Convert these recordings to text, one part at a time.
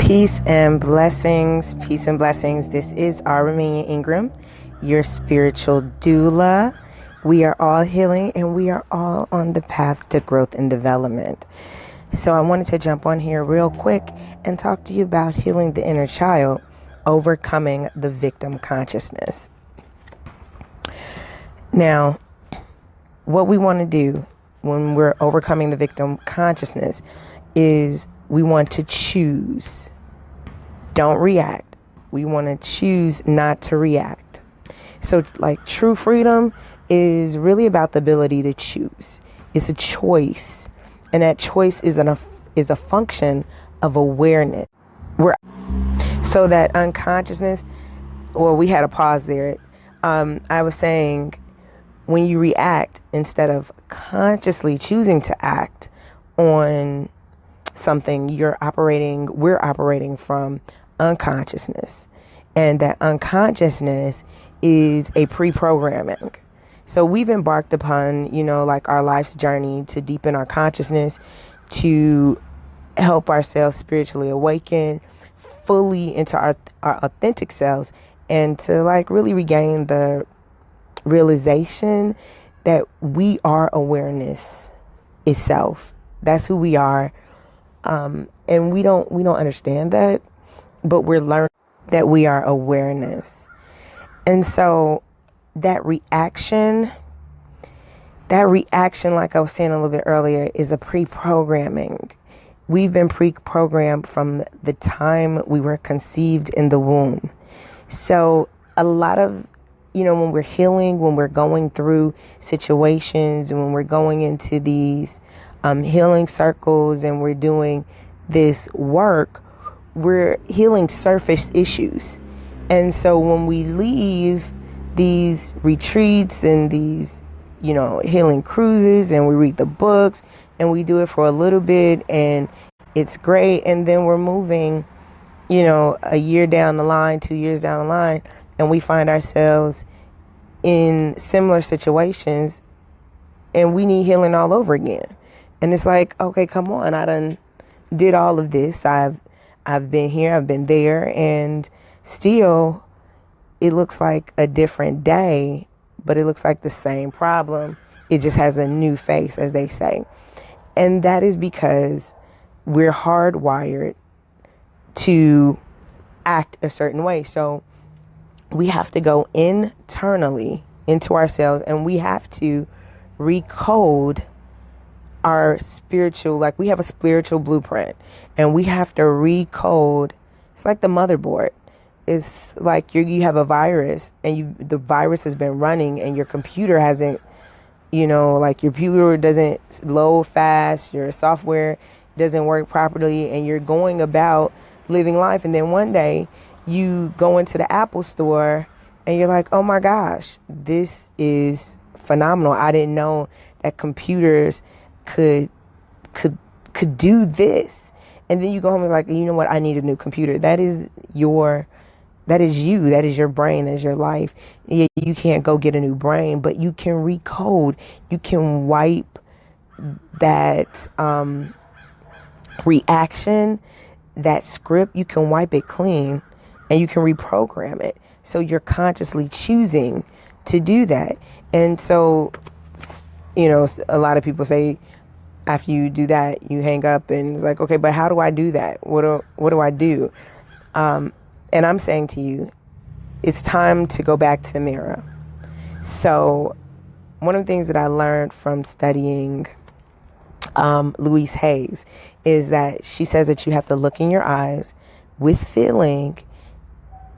Peace and blessings. Peace and blessings. This is Raminyah Ingram, your spiritual doula. We are all healing and we are all on the path to growth and development. So I wanted to jump on here real quick and talk to you about healing the inner child, overcoming the victim consciousness. Now, what we want to do when we're overcoming the victim consciousness is we want to choose. Don't react. We want to choose not to react. So like true freedom is really about the ability to choose. It's a choice. And that choice is a function of awareness. So that unconsciousness, well, we had a pause there. I was saying when you react, instead of consciously choosing to act on something, we're operating from unconsciousness. And that unconsciousness is a pre-programming. So we've embarked upon, like our life's journey to deepen our consciousness, to help ourselves spiritually awaken fully into our authentic selves, and to like really regain the realization that we are awareness itself. That's who we are. And we don't understand that, but we're learning that we are awareness. And so that reaction, like I was saying a little bit earlier, is a pre-programming. We've been pre-programmed from the time we were conceived in the womb. So a lot of, when we're healing, when we're going through situations, and when we're going into these healing circles and we're doing this work, we're healing surface issues. And so when we leave these retreats and these, healing cruises, and we read the books and we do it for a little bit and it's great, and then we're moving, a year down the line, 2 years down the line, and we find ourselves in similar situations and we need healing all over again. And it's like, okay, come on, I done did all of this. I've been here, I've been there, and still it looks like a different day, but it looks like the same problem. It just has a new face, as they say. And that is because we're hardwired to act a certain way. So we have to go internally into ourselves, and we have to recode our spiritual, like we have a spiritual blueprint, and we have to recode. It's like the motherboard. It's like you have a virus, and the virus has been running, and your computer hasn't, like your computer doesn't load fast, your software doesn't work properly, and you're going about living life. And then one day you go into the Apple store and you're like, oh my gosh, this is phenomenal. I didn't know that computers could do this. And then you go home and like, you know what, I need a new computer. That is you, that is your brain, that is your life. You can't go get a new brain, but you can recode. You can wipe that reaction, that script, you can wipe it clean, and you can reprogram it. So you're consciously choosing to do that. And so, a lot of people say after you do that, you hang up, and it's like, okay, but how do I do that? What do I do? And I'm saying to you, it's time to go back to the mirror. So one of the things that I learned from studying Louise Hayes is that she says that you have to look in your eyes with feeling,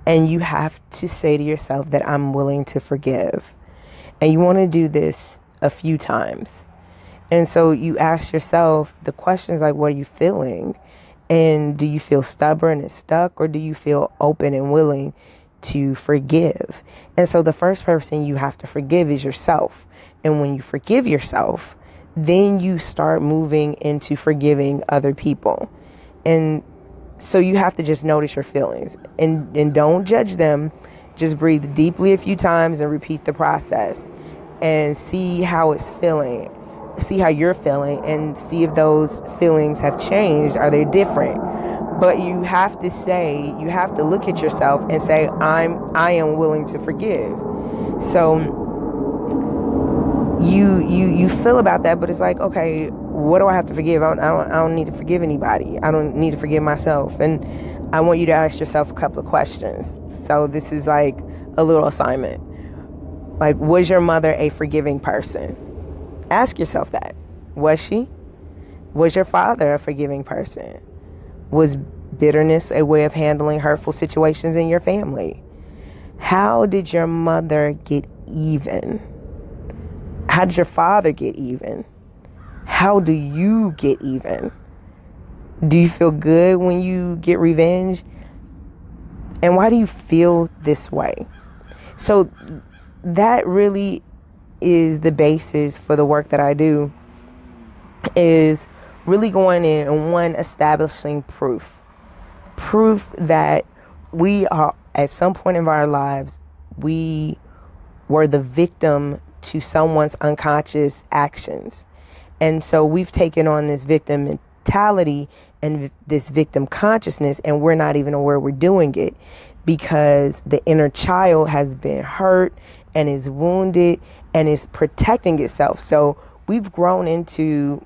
and you have to say to yourself that I'm willing to forgive. And you want to do this a few times. And so you ask yourself the questions like, what are you feeling? And do you feel stubborn and stuck, or do you feel open and willing to forgive? And so the first person you have to forgive is yourself. And when you forgive yourself, then you start moving into forgiving other people. And so you have to just notice your feelings and don't judge them. Just breathe deeply a few times and repeat the process and see how it's feeling. See how you're feeling and see if those feelings have changed. Are they different? But you have to look at yourself and say, I am willing to forgive. So you feel about that, but it's like, okay, what do I have to forgive? I don't need to forgive anybody. I don't need to forgive myself. And I want you to ask yourself a couple of questions. So this is like a little assignment. Like, was your mother a forgiving person? Ask yourself that. Was she? Was your father a forgiving person? Was bitterness a way of handling hurtful situations in your family? How did your mother get even? How did your father get even? How do you get even? Do you feel good when you get revenge? And why do you feel this way? So that really is the basis for the work that I do, is really going in and, one, establishing proof that we are, at some point in our lives, we were the victim to someone's unconscious actions. And so we've taken on this victim mentality and this victim consciousness, and we're not even aware we're doing it, because the inner child has been hurt and is wounded and is protecting itself. So we've grown into,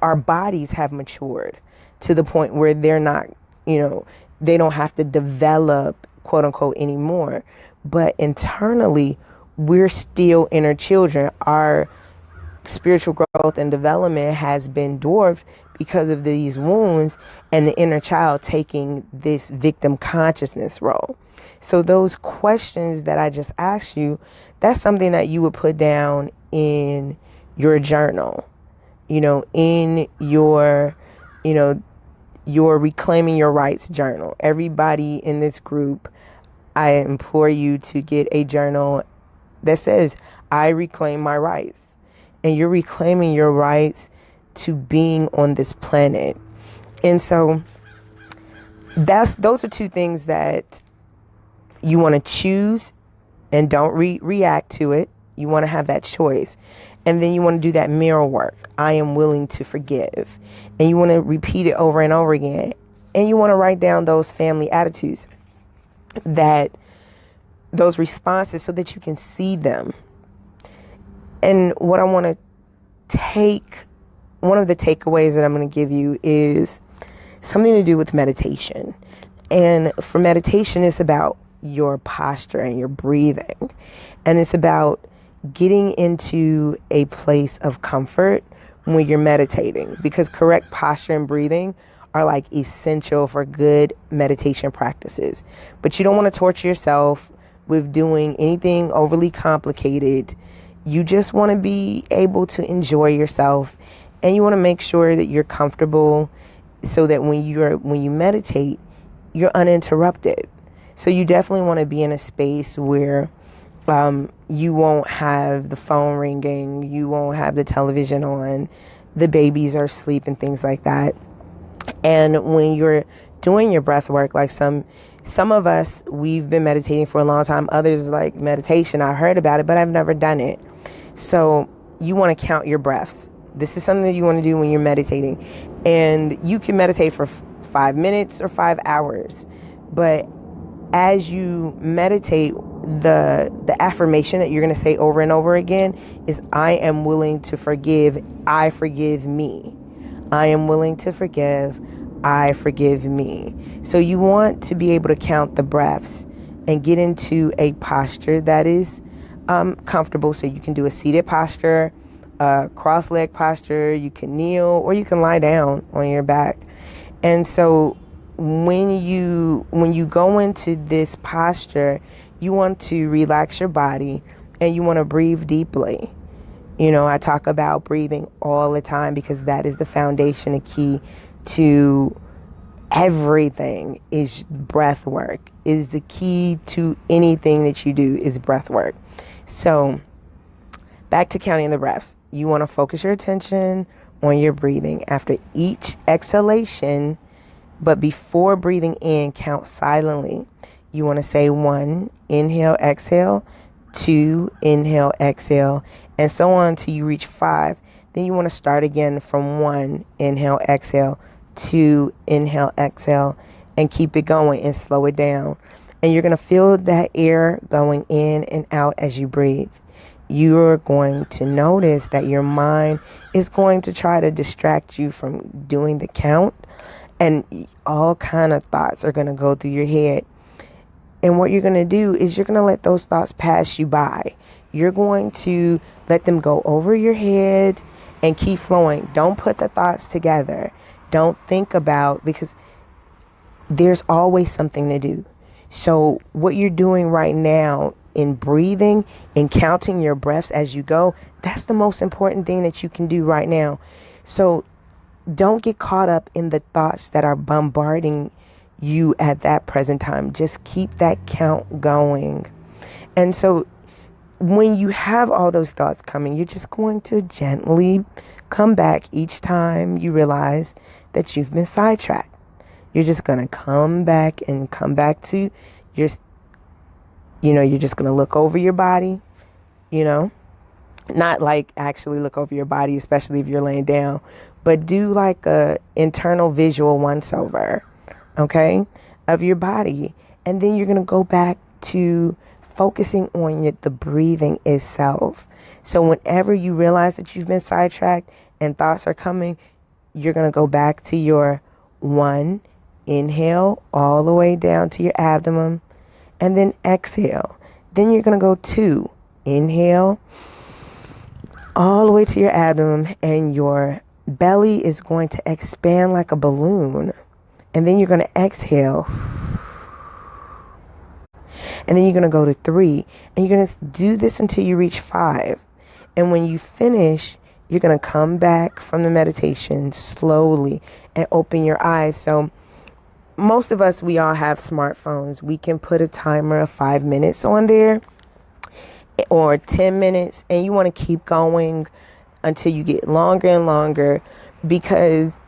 our bodies have matured to the point where they're not, they don't have to develop, quote unquote, anymore. But internally, we're still inner children. Our spiritual growth and development has been dwarfed because of these wounds and the inner child taking this victim consciousness role. So those questions that I just asked you, that's something that you would put down in your journal, in your, your Reclaiming Your Rights journal. Everybody in this group, I implore you to get a journal that says, I reclaim my rights. And you're reclaiming your rights to being on this planet. And so those are two things that you want to choose, and don't react to it. You want to have that choice. And then you want to do that mirror work. I am willing to forgive. And you want to repeat it over and over again. And you want to write down those family attitudes, those responses, so that you can see them. And what I want to one of the takeaways that I'm going to give you is something to do with meditation. And for meditation, it's about your posture and your breathing. And it's about getting into a place of comfort when you're meditating, because correct posture and breathing are like essential for good meditation practices. But you don't want to torture yourself with doing anything overly complicated. You just want to be able to enjoy yourself, and you want to make sure that you're comfortable so that when you meditate, you're uninterrupted. So you definitely want to be in a space where you won't have the phone ringing, you won't have the television on, the babies are asleep and things like that. And when you're doing your breath work, like some of us, we've been meditating for a long time. Others like meditation. I heard about it, but I've never done it. So you want to count your breaths. This is something that you want to do when you're meditating. And you can meditate for 5 minutes or 5 hours. But as you meditate, the affirmation that you're going to say over and over again is, I am willing to forgive. I forgive me. I am willing to forgive. I forgive me. So you want to be able to count the breaths and get into a posture that is comfortable. So you can do a seated posture, cross-leg posture, you can kneel, or you can lie down on your back. And so when you go into this posture, you want to relax your body and you want to breathe deeply. I talk about breathing all the time because that is the foundation, the key to everything. Is breath work. Is the key to anything that you do is breath work. So back to counting the breaths. You want to focus your attention on your breathing. After each exhalation, but before breathing in, count silently. You want to say 1, inhale, exhale, 2, inhale, exhale, and so on until you reach 5. Then you want to start again from 1, inhale, exhale, to inhale, exhale, and keep it going and slow it down. And you're going to feel that air going in and out as you breathe. You're going to notice that your mind is going to try to distract you from doing the count, and all kind of thoughts are going to go through your head. And what you're going to do is you're going to let those thoughts pass you by. You're going to let them go over your head and keep flowing. Don't put the thoughts together. Don't think about, because there's always something to do. So what you're doing right now in breathing and counting your breaths as you go, that's the most important thing that you can do right now. So don't get caught up in the thoughts that are bombarding you at that present time. Just keep that count going. And so when you have all those thoughts coming, you're just going to gently come back each time you realize that you've been sidetracked. You're just going to come back to your, you're just going to look over your body, not like actually look over your body, especially if you're laying down, but do like a internal visual once over, okay, of your body. And then you're going to go back to focusing on the breathing itself. So whenever you realize that you've been sidetracked and thoughts are coming, you're going to go back to your 1, inhale all the way down to your abdomen, and then exhale. Then you're going to go 2, inhale all the way to your abdomen, and your belly is going to expand like a balloon. And then you're going to exhale. And then you're going to go to 3, and you're going to do this until you reach 5. And when you finish, you're going to come back from the meditation slowly and open your eyes. So most of us, we all have smartphones. We can put a timer of 5 minutes on there or 10 minutes, and you want to keep going until you get longer and longer, because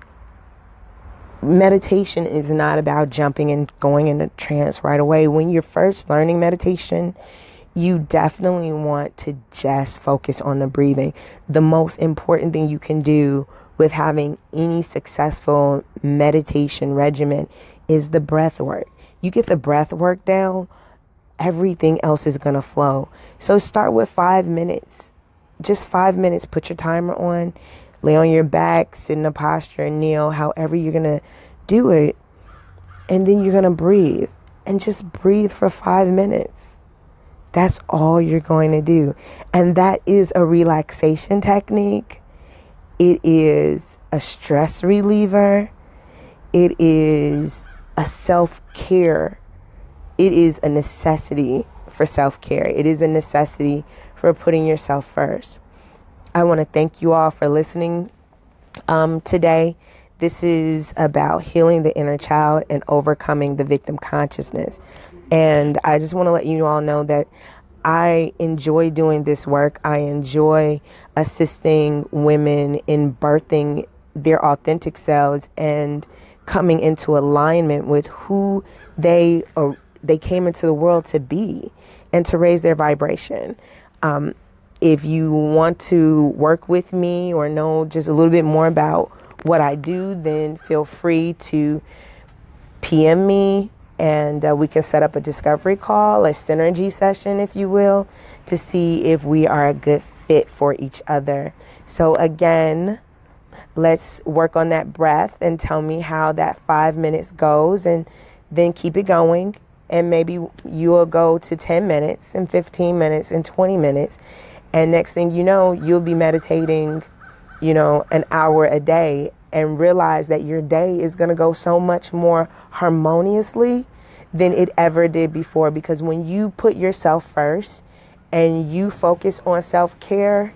meditation is not about jumping and going into trance right away. When you're first learning meditation, you definitely want to just focus on the breathing. The most important thing you can do with having any successful meditation regimen is the breath work. You get the breath work down, everything else is going to flow. So start with 5 minutes. Just 5 minutes. Put your timer on. Lay on your back, sit in a posture, kneel, however you're going to do it. And then you're going to breathe. And just breathe for 5 minutes. That's all you're going to do. And that is a relaxation technique. It is a stress reliever. It is a self-care. It is a necessity for self-care. It is a necessity for putting yourself first. I want to thank you all for listening today. This is about healing the inner child and overcoming the victim consciousness. And I just want to let you all know that I enjoy doing this work. I enjoy assisting women in birthing their authentic selves and coming into alignment with who they came into the world to be, and to raise their vibration. If you want to work with me or know just a little bit more about what I do, then feel free to PM me, and we can set up a discovery call, a synergy session, if you will, to see if we are a good fit for each other. So again, let's work on that breath and tell me how that 5 minutes goes, and then keep it going. And maybe you will go to 10 minutes and 15 minutes and 20 minutes. And next thing you know, you'll be meditating, an hour a day, and realize that your day is going to go so much more harmoniously than it ever did before. Because when you put yourself first and you focus on self-care,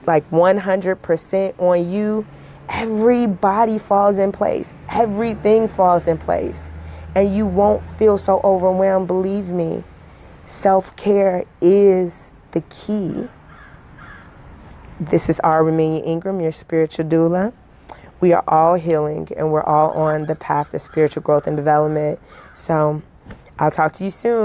like 100% on you, everybody falls in place. Everything falls in place. And you won't feel so overwhelmed. Believe me, self-care is the key. This is Raminyah Ingram, your spiritual doula. We are all healing, and we're all on the path to spiritual growth and development. So I'll talk to you soon.